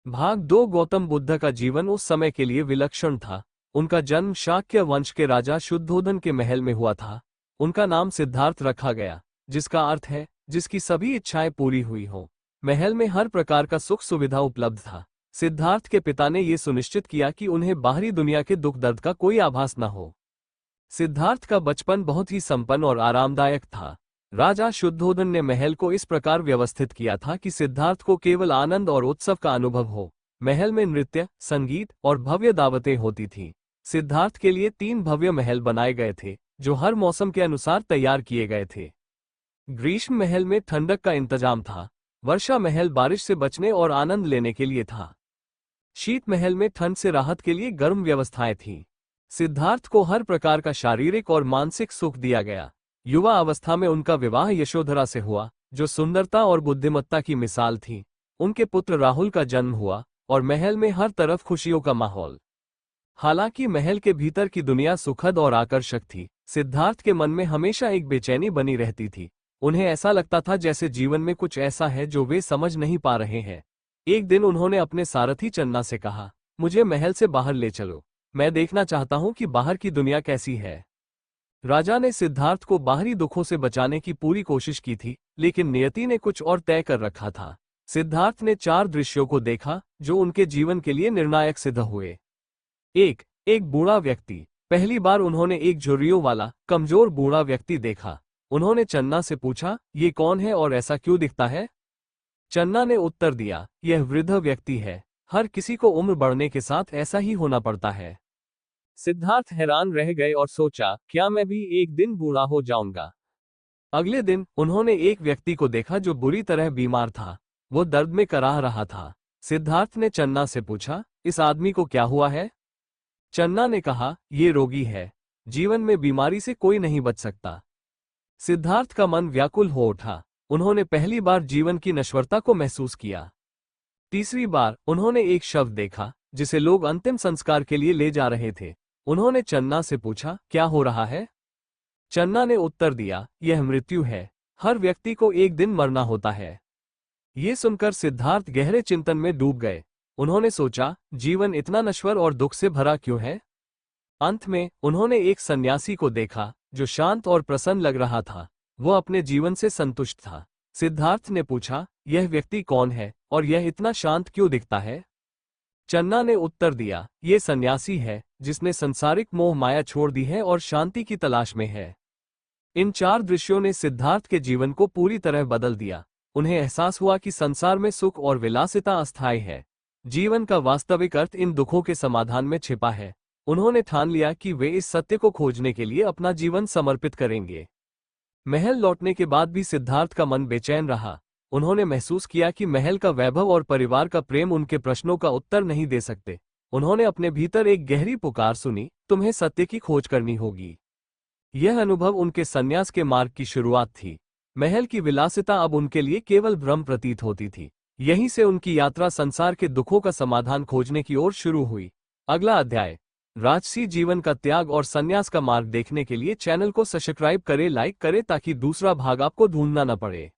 भाग 2 गौतम बुद्ध का जीवन उस समय के लिए विलक्षण था। उनका जन्म शाक्य वंश के राजा शुद्धोधन के महल में हुआ था। उनका नाम सिद्धार्थ रखा गया, जिसका अर्थ है जिसकी सभी इच्छाएं पूरी हुई हो। महल में हर प्रकार का सुख सुविधा उपलब्ध था। सिद्धार्थ के पिता ने यह सुनिश्चित किया कि उन्हें बाहरी दुनिया के दुख दर्द का कोई आभास न हो। सिद्धार्थ का बचपन बहुत ही संपन्न और आरामदायक था। राजा शुद्धोधन ने महल को इस प्रकार व्यवस्थित किया था कि सिद्धार्थ को केवल आनंद और उत्सव का अनुभव हो। महल में नृत्य, संगीत और भव्य दावतें होती थीं। सिद्धार्थ के लिए 3 भव्य महल बनाए गए थे, जो हर मौसम के अनुसार तैयार किए गए थे। ग्रीष्म महल में ठंडक का इंतजाम था। वर्षा महल बारिश से बचने और आनंद लेने के लिए था। शीत महल में ठंड से राहत के लिए गर्म व्यवस्थाएं थीं। सिद्धार्थ को हर प्रकार का शारीरिक और मानसिक सुख दिया गया। युवा अवस्था में उनका विवाह यशोधरा से हुआ, जो सुंदरता और बुद्धिमत्ता की मिसाल थी। उनके पुत्र राहुल का जन्म हुआ और महल में हर तरफ खुशियों का माहौल। हालांकि महल के भीतर की दुनिया सुखद और आकर्षक थी, सिद्धार्थ के मन में हमेशा एक बेचैनी बनी रहती थी। उन्हें ऐसा लगता था जैसे जीवन में कुछ ऐसा है जो वे समझ नहीं पा रहे हैं। एक दिन उन्होंने अपने सारथी चन्ना से कहा, मुझे महल से बाहर ले चलो, मैं देखना चाहता हूं कि बाहर की दुनिया कैसी है। राजा ने सिद्धार्थ को बाहरी दुखों से बचाने की पूरी कोशिश की थी, लेकिन नियति ने कुछ और तय कर रखा था। सिद्धार्थ ने 4 दृश्यों को देखा जो उनके जीवन के लिए निर्णायक सिद्ध हुए। एक बूढ़ा व्यक्ति। पहली बार उन्होंने एक झुर्रियों वाला कमजोर बूढ़ा व्यक्ति देखा। उन्होंने चन्ना से पूछा, ये कौन है और ऐसा क्यों दिखता है? चन्ना ने उत्तर दिया, यह वृद्ध व्यक्ति है। हर किसी को उम्र बढ़ने के साथ ऐसा ही होना पड़ता है। सिद्धार्थ हैरान रह गए और सोचा, क्या मैं भी एक दिन बूढ़ा हो जाऊंगा? अगले दिन उन्होंने एक व्यक्ति को देखा जो बुरी तरह बीमार था। वो दर्द में कराह रहा था। सिद्धार्थ ने चन्ना से पूछा, इस आदमी को क्या हुआ है? चन्ना ने कहा, ये रोगी है। जीवन में बीमारी से कोई नहीं बच सकता। सिद्धार्थ का मन व्याकुल हो उठा। उन्होंने पहली बार जीवन की नश्वरता को महसूस किया। तीसरी बार उन्होंने एक शव देखा, जिसे लोग अंतिम संस्कार के लिए ले जा रहे थे। उन्होंने चन्ना से पूछा, क्या हो रहा है? चन्ना ने उत्तर दिया, यह मृत्यु है। हर व्यक्ति को एक दिन मरना होता है। ये सुनकर सिद्धार्थ गहरे चिंतन में डूब गए। उन्होंने सोचा, जीवन इतना नश्वर और दुख से भरा क्यों है? अंत में उन्होंने एक सन्यासी को देखा, जो शांत और प्रसन्न लग रहा था। वो अपने जीवन से संतुष्ट था। सिद्धार्थ ने पूछा, यह व्यक्ति कौन है और यह इतना शांत क्यों दिखता है? चन्ना ने उत्तर दिया, ये सन्यासी है, जिसने संसारिक मोह माया छोड़ दी है और शांति की तलाश में है। इन 4 दृश्यों ने सिद्धार्थ के जीवन को पूरी तरह बदल दिया। उन्हें एहसास हुआ कि संसार में सुख और विलासिता अस्थायी है। जीवन का वास्तविक अर्थ इन दुखों के समाधान में छिपा है। उन्होंने ठान लिया कि वे इस सत्य को खोजने के लिए अपना जीवन समर्पित करेंगे। महल लौटने के बाद भी सिद्धार्थ का मन बेचैन रहा। उन्होंने महसूस किया कि महल का वैभव और परिवार का प्रेम उनके प्रश्नों का उत्तर नहीं दे सकते। उन्होंने अपने भीतर एक गहरी पुकार सुनी, तुम्हें सत्य की खोज करनी होगी। यह अनुभव उनके संन्यास के मार्ग की शुरुआत थी। महल की विलासिता अब उनके लिए केवल भ्रम प्रतीत होती थी। यहीं से उनकी यात्रा संसार के दुखों का समाधान खोजने की ओर शुरू हुई। अगला अध्याय, राजसी जीवन का त्याग और संन्यास का मार्ग देखने के लिए चैनल को सब्सक्राइब करें, लाइक करें ताकि दूसरा भाग आपको ढूंढना न पड़े।